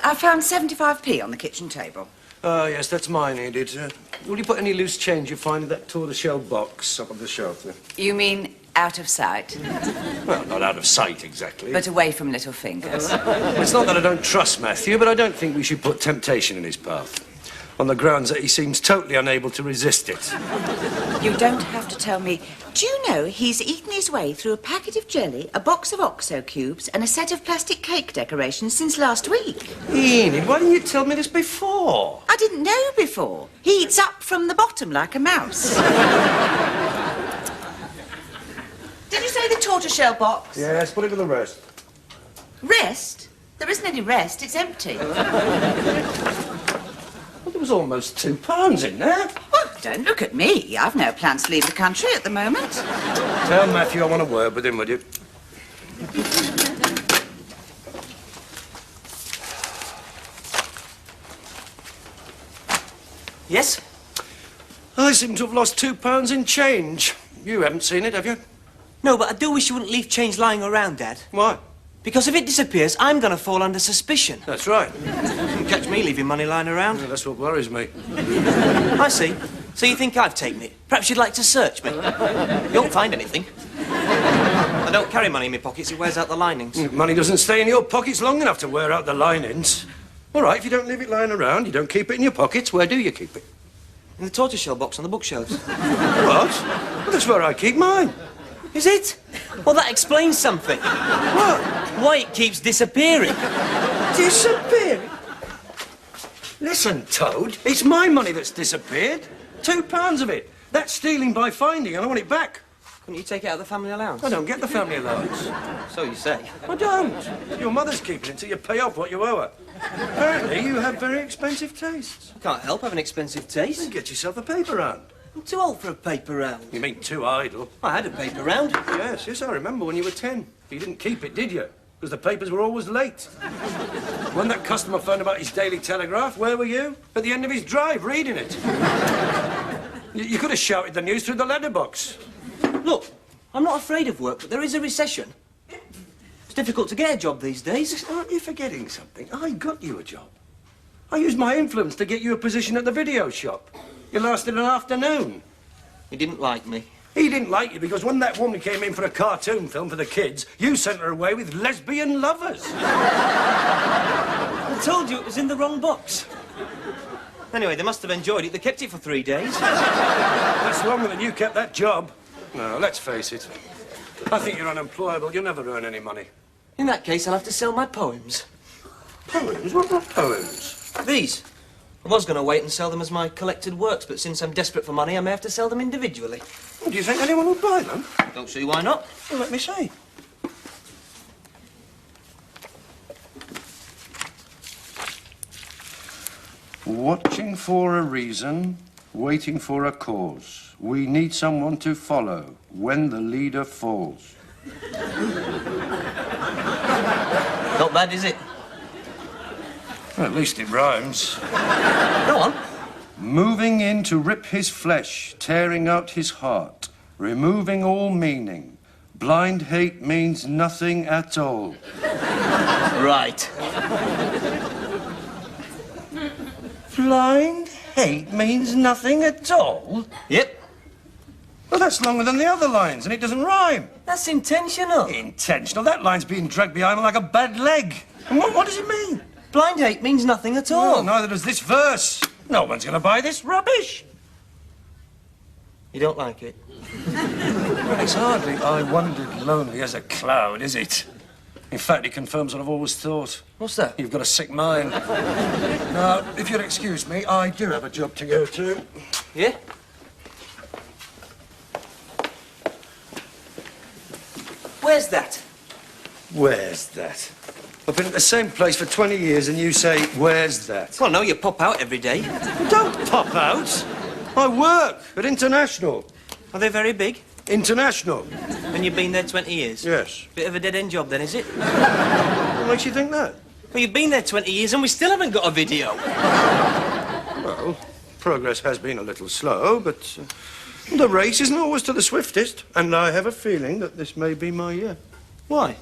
I found 75p on the kitchen table. Oh, yes, that's mine, Edith. Will you put any loose change you find in that tortoiseshell box up on the shelf there? You mean out of sight? Well, not out of sight, exactly. But away from little fingers. It's not that I don't trust Matthew, but I don't think we should put temptation in his path. On the grounds that he seems totally unable to resist it. You don't have to tell me. Do you know he's eaten his way through a packet of jelly, a box of OXO cubes, and a set of plastic cake decorations since last week? Enid, why didn't you tell me this before? I didn't know before. He eats up from the bottom like a mouse. Did you say the tortoiseshell box? Yes, put it to the rest. Rest? There isn't any rest. It's empty. Well, there was almost £2 in there. Well, don't look at me. I've no plans to leave the country at the moment. Tell Matthew I want a word with him, would you? Yes? I seem to have lost £2 in change. You haven't seen it, have you? No, but I do wish you wouldn't leave change lying around, Dad. Why? Because if it disappears, I'm going to fall under suspicion. That's right. You catch me leaving money lying around. Yeah, that's what worries me. I see. So you think I've taken it? Perhaps you'd like to search me. You won't find anything. I don't carry money in my pockets. It wears out the linings. Money doesn't stay in your pockets long enough to wear out the linings. All right, if you don't leave it lying around, you don't keep it in your pockets, where do you keep it? In the tortoiseshell box on the bookshelves. What? Well, that's where I keep mine. Is it? Well, that explains something. What? Why it keeps disappearing. Disappearing? Listen, Toad, it's my money that's disappeared. £2 of it. That's stealing by finding, and I want it back. Couldn't you take it out of the family allowance? I don't get the family allowance. So you say. I don't. Your mother's keeping it until you pay off what you owe her. Apparently, you have very expensive tastes. I can't help having expensive taste. Then get yourself a paper round. I'm too old for a paper round. You mean too idle? I had a paper round. Yes, I remember when you were 10. You didn't keep it, did you? Because the papers were always late. When that customer phoned about his Daily Telegraph, where were you? At the end of his drive, reading it. You could have shouted the news through the letterbox. Look, I'm not afraid of work, but there is a recession. It's difficult to get a job these days. Aren't you forgetting something? I got you a job. I used my influence to get you a position at the video shop. You lasted an afternoon. He didn't like me. He didn't like you because when that woman came in for a cartoon film for the kids, you sent her away with lesbian lovers. I told you it was in the wrong box. Anyway, they must have enjoyed it. They kept it for 3 days. That's longer than you kept that job. No, let's face it. I think you're unemployable. You'll never earn any money. In that case, I'll have to sell my poems. Poems? What are poems? These. I was going to wait and sell them as my collected works, but since I'm desperate for money, I may have to sell them individually. Well, do you think anyone will buy them? Don't see why not. Well, let me see. Watching for a reason, waiting for a cause. We need someone to follow when the leader falls. Not bad, is it? Well, at least it rhymes. Go on. Moving in to rip his flesh, tearing out his heart, removing all meaning. Blind hate means nothing at all. Right. Blind hate means nothing at all? Yep. Well, that's longer than the other lines, and it doesn't rhyme. That's intentional. Intentional? That line's being dragged behind like a bad leg. And what does it mean? Blind hate means nothing at all. Well, neither does this verse. No one's going to buy this rubbish. You don't like it? Well, it's hardly I wandered lonely as a cloud, is it? In fact, it confirms what I've always thought. What's that? You've got a sick mind. Now, if you'll excuse me, I do have a job to go to. Yeah? Where's that? Where's that? I've been at the same place for 20 years and you say, where's that? Well, no, you pop out every day. Don't pop out. I work at International. Are they very big? International. And you've been there 20 years? Yes. Bit of a dead-end job, then, is it? What makes you think that? Well, you've been there 20 years and we still haven't got a video. Well, progress has been a little slow, but the race isn't always to the swiftest, and I have a feeling that this may be my year. Why?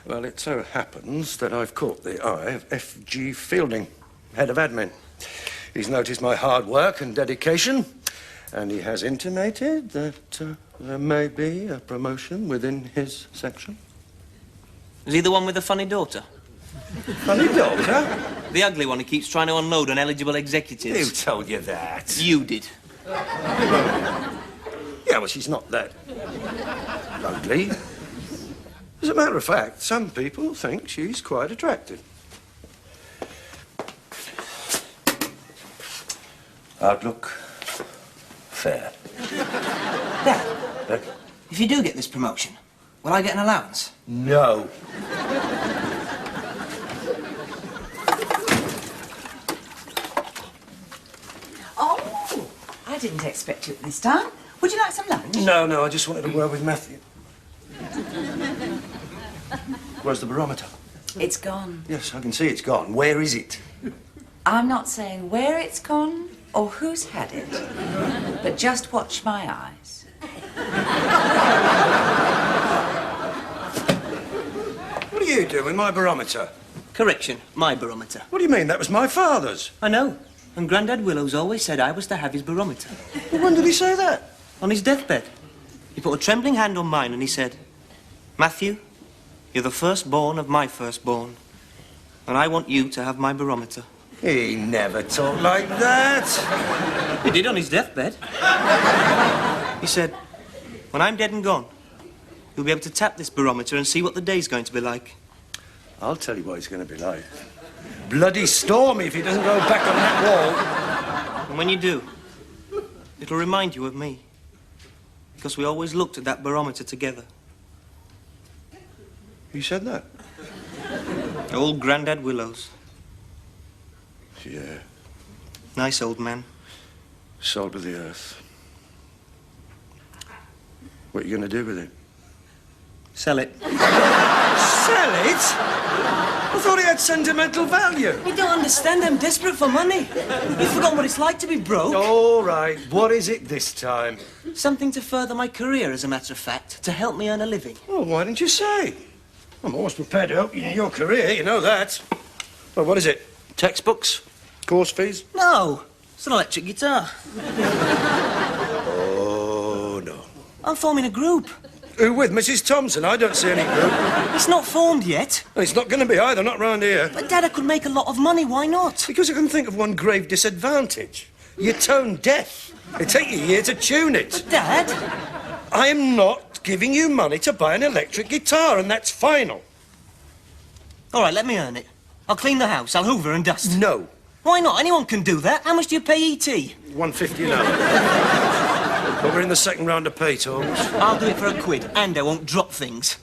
Well, it so happens that I've caught the eye of F.G. Fielding, head of admin. He's noticed my hard work and dedication, and he has intimated that there may be a promotion within his section. Is he the one with the funny daughter? Funny daughter? The ugly one who keeps trying to unload on eligible executives. Who told you that? You did. Yeah, well, she's not that ugly. As a matter of fact, some people think she's quite attractive. Outlook fair. Dad, if you do get this promotion, will I get an allowance? No. Oh, I didn't expect you at this time. Would you like some lunch? No, I just wanted to word with Matthew. Where's the barometer? It's gone. Yes, I can see it's gone. Where is it? I'm not saying where it's gone or who's had it, but just watch my eyes. What are you doing with my barometer? Correction, my barometer. What do you mean? That was my father's. I know. And Grandad Willows always said I was to have his barometer. Well, when did he say that? On his deathbed. He put a trembling hand on mine and he said, Matthew, you're the firstborn of my firstborn, and I want you to have my barometer. He never talked like that. He did on his deathbed. He said, when I'm dead and gone, you'll be able to tap this barometer and see what the day's going to be like. I'll tell you what it's going to be like. Bloody stormy if he doesn't go back on that wall. And when you do, it'll remind you of me. Because we always looked at that barometer together. Who said that? Old Grandad Willows. Yeah. Nice old man. Salt of the earth. What are you going to do with it? Sell it. Sell it? I thought it had sentimental value. You don't understand. I'm desperate for money. You've forgotten what it's like to be broke. All right. What is it this time? Something to further my career, as a matter of fact. To help me earn a living. Well, why didn't you say? I'm always prepared to help you in your career, you know that. Well, what is it? Textbooks? Course fees? No. It's an electric guitar. Oh, no. I'm forming a group. Who with? Mrs. Thompson? I don't see any group. It's not formed yet. And it's not going to be either, not round here. But, Dad, I could make a lot of money. Why not? Because I can think of one grave disadvantage. You're tone deaf. It'll take you a year to tune it. But, Dad... I am not giving you money to buy an electric guitar, and that's final. All right, let me earn it. I'll clean the house. I'll hoover and dust. No. Why not? Anyone can do that. How much do you pay E.T.? $1.50 an hour. But we're in the second round of pay talks. I'll do it for £1, and I won't drop things.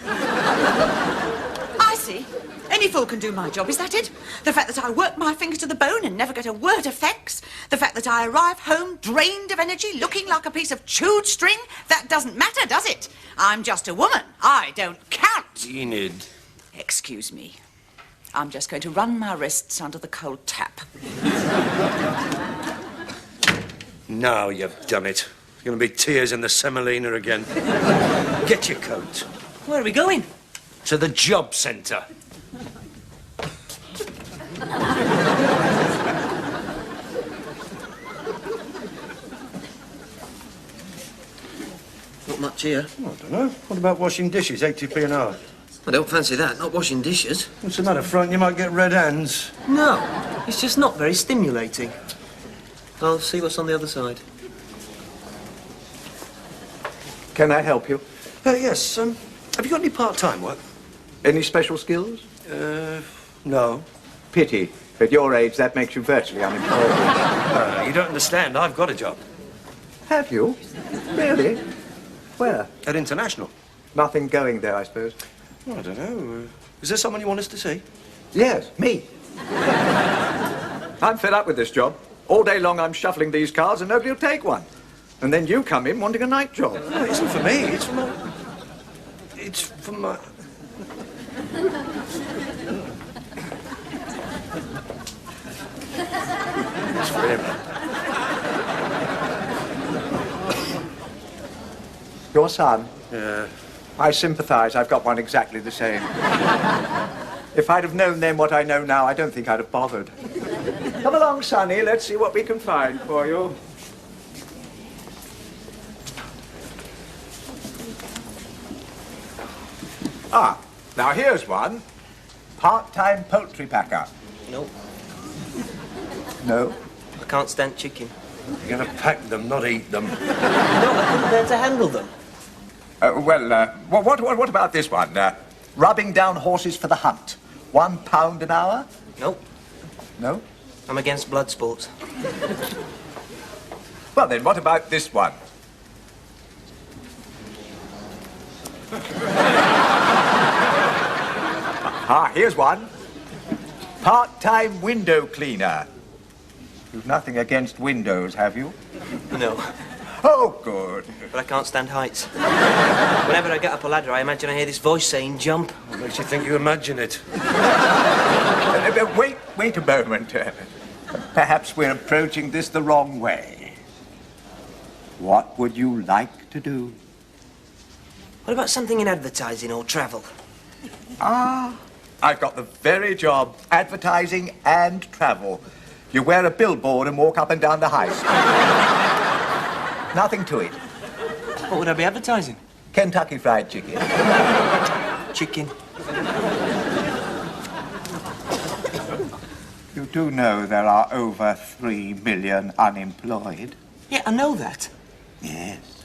I see. Any fool can do my job, is that it? The fact that I work my fingers to the bone and never get a word of thanks? The fact that I arrive home drained of energy, looking like a piece of chewed string? That doesn't matter, does it? I'm just a woman. I don't count. Enid. Excuse me. I'm just going to run my wrists under the cold tap. Now you've done it. There's going to be tears in the semolina again. Get your coat. Where are we going? To the job centre. Not much here. I don't know. What about washing dishes? 80p an hour. I don't fancy that. Not washing dishes. What's the matter, Frank? You might get red hands. No. It's just not very stimulating. I'll see what's on the other side. Can I help you? Yes, have you got any part-time work? Any special skills? No. Pity. At your age, that makes you virtually unemployable. You don't understand. I've got a job. Have you? Really? Where? At International. Nothing going there, I suppose. Oh, I don't know. Is there someone you want us to see? Yes, me. I'm fed up with this job. All day long I'm shuffling these cars and nobody will take one. And then you come in wanting a night job. No, it isn't for me. It's for my... It's for my... It's for him. Your son? Yeah. I sympathise. I've got one exactly the same. If I'd have known then what I know now, I don't think I'd have bothered. Come along, Sonny. Let's see what we can find for you. Ah, now here's one. Part-time poultry packer. No, No? I can't stand chicken. You're going to pack them, not eat them. No, I couldn't bear to handle them. What about this one? Rubbing down horses for the hunt. £1 an hour? Nope, No? I'm against blood sports. Well then, what about this one? Here's one. Part-time window cleaner. You've nothing against windows, have you? No, Oh, good. but I can't stand heights. Whenever I get up a ladder, I imagine I hear this voice saying, jump. What makes you think you imagine it? Wait a moment. Perhaps we're approaching this the wrong way. What would you like to do? What about something in advertising or travel? I've got the very job, advertising and travel. You wear a billboard and walk up and down the high street. Nothing to it. What would I be advertising? Kentucky Fried Chicken. Chicken. You do know there are over 3 million unemployed? Yeah, I know that. Yes.